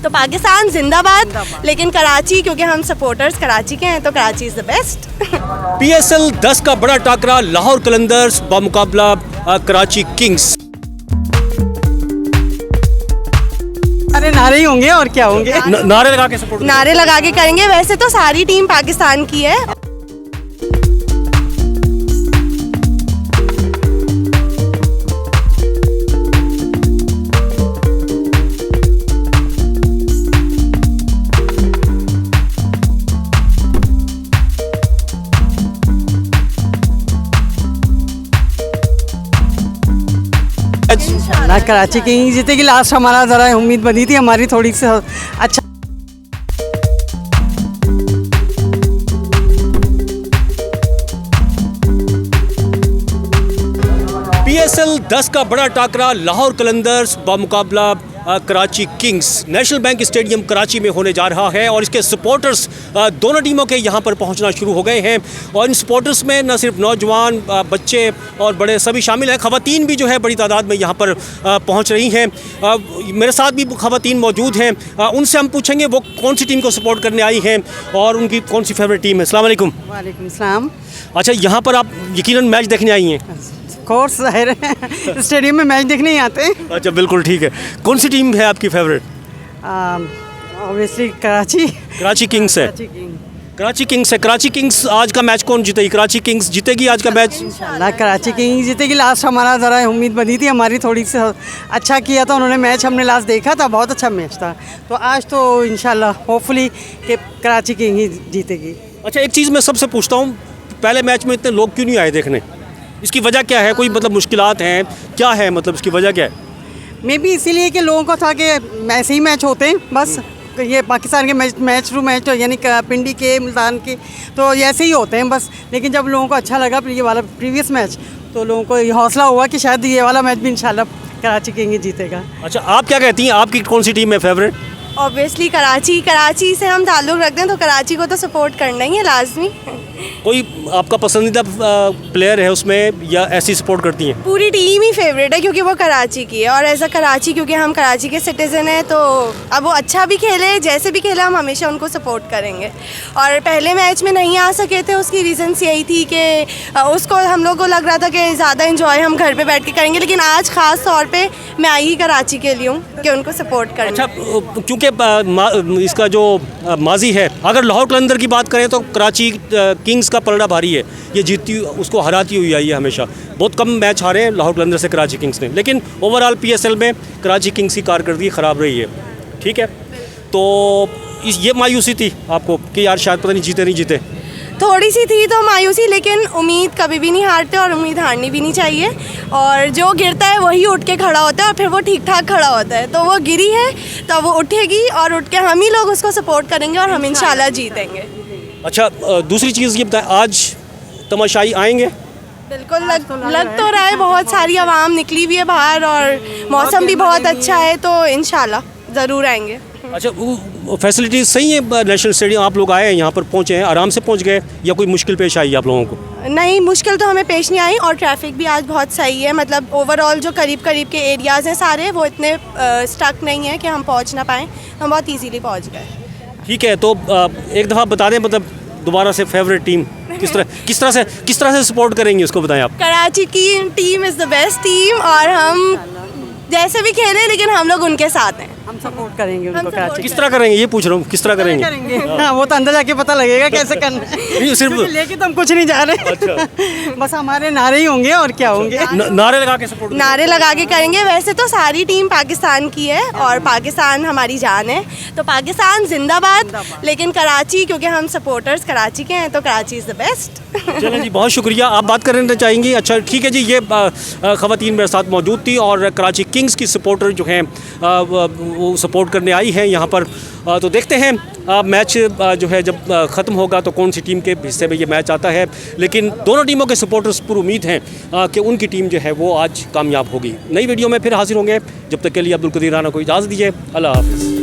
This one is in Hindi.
तो पाकिस्तान जिंदाबाद, लेकिन कराची क्योंकि हम सपोर्टर्स कराची के हैं तो Karachi is the best. PSL 10 का बड़ा टाकरा लाहौर कलंदर्स बमुकाबला कराची किंग्स। अरे नारे ही होंगे और क्या होंगे। नारे लगा के सपोर्ट, नारे लगा के करेंगे। वैसे तो सारी टीम पाकिस्तान की है। ना कराची किंग्स जीतेगी। लास्ट हमारा ज़रा उम्मीद बनी थी हमारी थोड़ी सी अच्छा। PSL 10 का बड़ा टाकरा लाहौर कलंदर्स बमुकाबला Karachi Kings national bank stadium Karachi में होने जा रहा है और इसके सपोर्टर्स दोनों टीमों के यहाँ पर पहुँचना शुरू हो गए हैं और इन सपोर्टर्स में न सिर्फ नौजवान, बच्चे और बड़े सभी शामिल हैं। ख़वातीन भी जो है बड़ी तादाद में यहाँ पर पहुँच रही हैं। मेरे साथ भी ख़वातीन मौजूद हैं, उनसे हम पूछेंगे वो कौन सी टीम को सपोर्ट करने आई हैं और उनकी कौन सी फेवरेट टीम है। अस्सलाम वालेकुम। वालेकुम सलाम। अच्छा, यहाँ पर आप यकीनन मैच देखने आई हैं? कोर्स ज़ाहिर है स्टेडियम में मैच देखने ही आते हैं। अच्छा, बिल्कुल ठीक है। कौन सी टीम है आपकी फेवरेट? ऑब्वियसली कराची किंग्स है। कराची किंग्स है। कराची किंग्स आज का मैच कौन जीतेगी? कराची किंग्स जीतेगी आज का मैच? इंशाल्लाह कराची किंग्स जीतेगी। लास्ट हमारा ज़रा उम्मीद बनी थी हमारी थोड़ी सी अच्छा किया था उन्होंने। मैच हमने लास्ट देखा था, बहुत अच्छा मैच था। तो आज तो इंशाल्लाह होपफुली कि कराची किंग ही जीतेगी। अच्छा, एक चीज़ मैं सबसे पूछता हूँ, पहले मैच में इतने लोग क्यों नहीं आए देखने? इसकी वजह क्या है? कोई मतलब मुश्किलात हैं क्या है, मतलब इसकी वजह क्या है? मे बी इसीलिए कि लोगों को था कि ऐसे ही मैच होते हैं बस, ये पाकिस्तान के मैच टू मैच यानी पिंडी के, मुल्तान के, तो ऐसे ही होते हैं बस। लेकिन जब लोगों को अच्छा लगा ये वाला प्रीवियस मैच तो लोगों को ये हौसला हुआ कि शायद ये वाला मैच भी इंशाल्लाह कराची किंग ही जीतेगा। अच्छा, आप क्या कहती हैं, आपकी कौन सी टीम है फेवरेट? ऑब्वियसली कराची से हम ताल्लुक़ रखते हैं तो कराची को तो सपोर्ट करना ही है लाजमी। कोई आपका पसंदीदा प्लेयर है उसमें या ऐसी सपोर्ट करती हैं? पूरी टीम ही फेवरेट है क्योंकि वो कराची की है और एज अ कराची क्योंकि हम कराची के सिटीज़न हैं तो अब वो अच्छा भी खेले जैसे भी खेले हम हमेशा उनको सपोर्ट करेंगे। और पहले मैच में नहीं आ सके थे, उसकी रीज़न्स यही थी कि उसको हम लोग को लग रहा था कि ज़्यादा इंजॉय हम घर पे बैठ के करेंगे, लेकिन आज ख़ास तौर पे मैं आई ही कराची के लिए हूँ कि उनको सपोर्ट करें। अच्छा, क्योंकि इसका जो माजी है, अगर लाहौर कलंदर की बात करें तो कराची किंग्स का पलड़ा भारी है। ये जीतती उसको हराती हुई आई है हमेशा। बहुत कम मैच हारे हैं लाहौर कलंदर से कराची किंग्स ने, लेकिन ओवरऑल PSL में कराची किंग्स की कारकर्दगी ख़राब रही है। ठीक है, तो ये मायूसी थी आपको कि यार शायद पता नहीं जीते नहीं जीते? थोड़ी सी थी तो मायूसी, लेकिन उम्मीद कभी भी नहीं हारते और उम्मीद हारनी भी नहीं चाहिए। और जो गिरता है वही उठ के खड़ा होता है और फिर वो ठीक ठाक खड़ा होता है। तो वो गिरी है तो वो उठेगी और उठ के हम ही लोग उसको सपोर्ट करेंगे और हम इंशाल्लाह जीतेंगे। अच्छा, दूसरी चीज़ ये बताएं, आज तमाशाई आएंगे? बिल्कुल लग तो रहा है, बहुत सारी आवाम निकली हुई है बाहर और मौसम भी बहुत अच्छा है तो इंशाल्लाह ज़रूर आएंगे। अच्छा, वो फैसिलिटीज़ सही है नेशनल स्टेडियम? आप लोग आए हैं यहाँ पर, पहुँचे हैं, आराम से पहुँच गए या कोई मुश्किल पेश आई आप लोगों को? नहीं, मुश्किल तो हमें पेश नहीं आई और ट्रैफिक भी आज बहुत सही है। मतलब ओवरऑल जो करीब के एरियाज़ हैं सारे वो इतने स्टक नहीं है कि हम पहुँच ना पाएँ, हम बहुत ईजीली पहुँच गए। ठीक है, तो एक दफ़ा बता दें, मतलब दोबारा से फेवरेट टीम किस तरह से सपोर्ट करेंगे उसको बताएं आप। कराची की team is the best team और हम जैसे भी खेलें लेकिन हम लोग उनके साथ हैं, हम सपोर्ट करेंगे उनको। कराची किस तरह करेंगे ये पूछ रहा हूँ, किस तरह करेंगे? हाँ, वो तो अंदर जाके पता लगेगा कैसे करना है। सिर्फ लेके तो हम कुछ नहीं जा रहे। अच्छा, बस हमारे नारे ही होंगे और क्या होंगे। नारे लगा के सपोर्ट, नारे लगा के करेंगे। वैसे तो सारी टीम पाकिस्तान की है और पाकिस्तान हमारी जान है तो पाकिस्तान जिंदाबाद, लेकिन कराची क्योंकि हम सपोर्टर्स कराची के हैं तो कराची इज़ द बेस्ट। चलें जी, बहुत शुक्रिया। आप बात करना चाहेंगी? अच्छा ठीक है जी, ये ख़वातीन मेरे साथ मौजूद थी और कराची किंग्स की सपोर्टर जो हैं वो सपोर्ट करने आई हैं यहाँ पर। तो देखते हैं मैच जो है जब ख़त्म होगा तो कौन सी टीम के हिस्से में ये मैच आता है, लेकिन दोनों टीमों के सपोर्टर्स पूरी उम्मीद हैं कि उनकी टीम जो है वो आज कामयाब होगी। नई वीडियो में फिर हाजिर होंगे, जब तक के लिए अब्दुल कदीर राना को इजाज़त दीजिए। अल्लाह हाफ़िज़।